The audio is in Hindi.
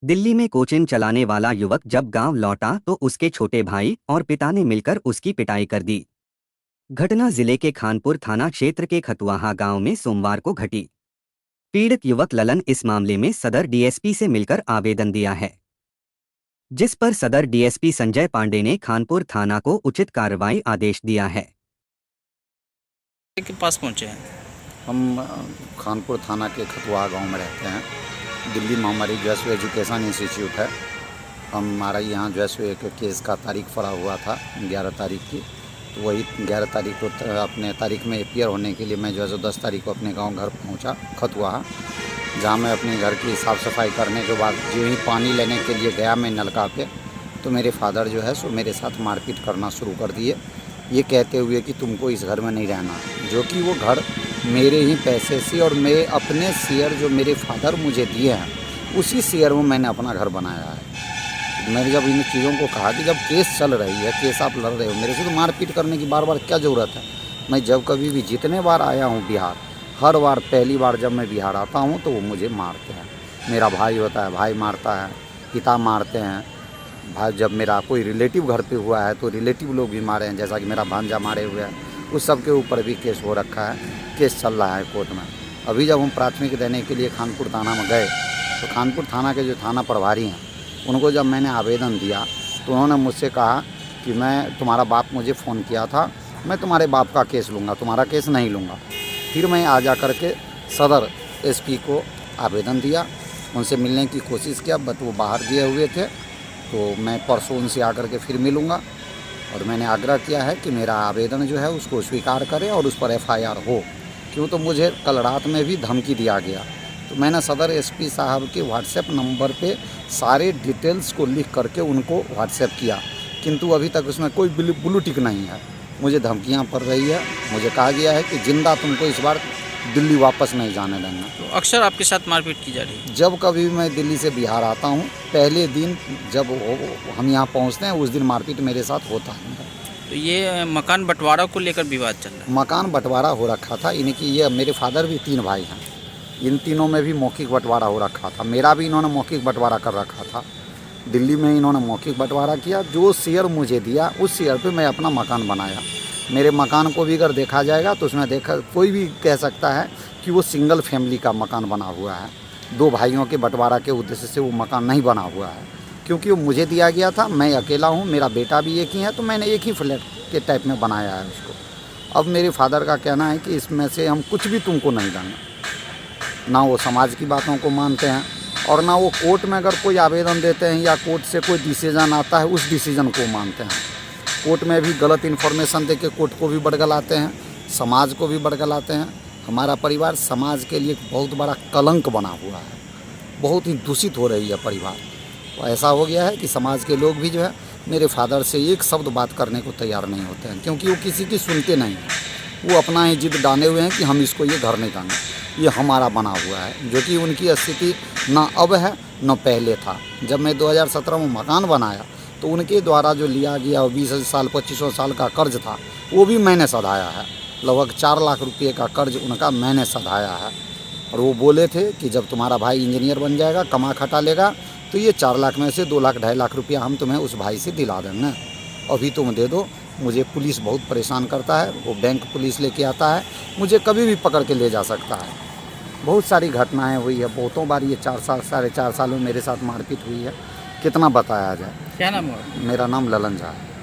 दिल्ली में कोचिंग चलाने वाला युवक जब गांव लौटा तो उसके छोटे भाई और पिता ने मिलकर उसकी पिटाई कर दी। घटना जिले के खानपुर थाना क्षेत्र के खतुआहा गांव में सोमवार को घटी। पीड़ित युवक ललन इस मामले में सदर डीएसपी से मिलकर आवेदन दिया है, जिस पर सदर डीएसपी संजय पांडे ने खानपुर थाना को उचित कार्रवाई आदेश दिया है। के पास पहुंचे हैं। हम खानपुर थाना के खतुआ गांव में रहते हैं। दिल्ली में हमारी जो है एजुकेशन इंस्टीट्यूट है। हमारा यहाँ जो है एक केस का तारीख पड़ा हुआ था 11 तारीख की, तो वही 11 तारीख को अपने तारीख में अपीयर होने के लिए मैं जो है 10 तारीख को अपने गांव घर पहुँचा खतुआ, जहाँ मैं अपने घर की साफ़ सफाई करने के बाद जो ही पानी लेने के लिए गया मैं नलका पे, तो मेरे फादर जो है सो मेरे साथ मारपीट करना शुरू कर दिए, ये कहते हुए कि तुमको इस घर में नहीं रहना, जो कि वो घर मेरे ही पैसे से और मैं अपने शेयर जो मेरे फादर मुझे दिए हैं उसी शेयर में मैंने अपना घर बनाया है। मैंने जब इन चीज़ों को कहा कि जब केस चल रही है, केस आप लड़ रहे हो मेरे से, तो मारपीट करने की बार बार क्या ज़रूरत है। मैं जब कभी भी जितने बार आया हूँ बिहार, हर बार पहली बार जब मैं बिहार आता हूँ तो वो मुझे मारते हैं। मेरा भाई होता है, भाई मारता है, पिता मारते हैं, भाई जब मेरा कोई रिलेटिव घर पे हुआ है तो रिलेटिव लोग भी मारे हैं, जैसा कि मेरा भांजा मारे हुए हैं, उस सब के ऊपर भी केस हो रखा है, केस चल रहा है कोर्ट में। अभी जब हम प्राथमिक देने के लिए खानपुर थाना में गए तो खानपुर थाना के जो थाना प्रभारी हैं उनको जब मैंने आवेदन दिया तो उन्होंने मुझसे कहा कि मैं तुम्हारा बाप मुझे फ़ोन किया था, मैं तुम्हारे बाप का केस लूँगा, तुम्हारा केस नहीं लूँगा। फिर मैं आ जा कर के सदर एसपी को आवेदन दिया, उनसे मिलने की कोशिश किया, बट वो बाहर गए हुए थे, तो मैं परसों उनसे आकर के फिर मिलूँगा। और मैंने आग्रह किया है कि मेरा आवेदन जो है उसको स्वीकार करें और उस पर एफआईआर हो, क्यों तो मुझे कल रात में भी धमकी दिया गया। तो मैंने सदर एसपी साहब के व्हाट्सएप नंबर पे सारे डिटेल्स को लिख करके उनको व्हाट्सएप किया, किंतु अभी तक उसमें कोई ब्लू टिक नहीं है। मुझे धमकियाँ पड़ रही है, मुझे कहा गया है कि जिंदा तुमको इस बार दिल्ली वापस नहीं जाने देंगे। तो अक्सर आपके साथ मारपीट की जा रही है? जब कभी मैं दिल्ली से बिहार आता हूँ, पहले दिन जब हम यहाँ पहुँचते हैं उस दिन मारपीट मेरे साथ होता है। तो ये मकान बंटवारा को लेकर विवाद चल रहा है? मकान बंटवारा हो रखा था इनकी, ये मेरे फादर भी 3 भाई हैं, इन तीनों में भी मौखिक बंटवारा हो रखा था। मेरा भी इन्होंने मौखिक बंटवारा कर रखा था। दिल्ली में इन्होंने मौखिक बंटवारा किया, जो शेयर मुझे दिया उस शेयर पे मैं अपना मकान बनाया। मेरे मकान को भी अगर देखा जाएगा तो उसमें कोई भी कह सकता है कि वो सिंगल फैमिली का मकान बना हुआ है। 2 भाइयों के बंटवारा के उद्देश्य से वो मकान नहीं बना हुआ है, क्योंकि वो मुझे दिया गया था। मैं अकेला हूँ, मेरा बेटा भी एक ही है, तो मैंने एक ही फ्लैट के टाइप में बनाया है उसको। अब मेरे फादर का कहना है कि इसमें से हम कुछ भी तुमको नहीं देंगे। ना वो समाज की बातों को मानते हैं और ना वो कोर्ट में अगर कोई आवेदन देते हैं या कोर्ट से कोई डिसीजन आता है उस डिसीजन को मानते हैं। कोर्ट में भी गलत इन्फॉर्मेशन दे के कोर्ट को भी बड़गलाते हैं, समाज को भी बड़गलाते हैं। हमारा परिवार समाज के लिए एक बहुत बड़ा कलंक बना हुआ है, बहुत ही दूषित हो रही है परिवार। तो ऐसा हो गया है कि समाज के लोग भी जो है मेरे फादर से एक शब्द बात करने को तैयार नहीं होते हैं, क्योंकि वो किसी की सुनते नहीं हैं। वो अपना ही जिद डाले हुए हैं कि हम इसको ये घर नहीं देंगे, ये हमारा बना हुआ है, जो कि उनकी स्थिति ना अब है न पहले था। जब मैं 2017 में मकान बनाया तो उनके द्वारा जो लिया गया 20 साल 25 साल का कर्ज था वो भी मैंने सधाया है। लगभग 4 लाख रुपये का कर्ज उनका मैंने सधाया है। और वो बोले थे कि जब तुम्हारा भाई इंजीनियर बन जाएगा, कमा खटा लेगा, तो ये 4 लाख में से 2 लाख 2.5 लाख रुपया हम तुम्हें उस भाई से दिला देंगे, अभी तुम दे दो। मुझे पुलिस बहुत परेशान करता है, वो बैंक पुलिस लेके आता है, मुझे कभी भी पकड़ के ले जा सकता है। बहुत सारी घटनाएं हुई है, बहुतों बार ये 4 साल 4.5 साल में मेरे साथ मारपीट हुई है, कितना बताया जाए। क्या नाम है? मेरा नाम ललन झा है।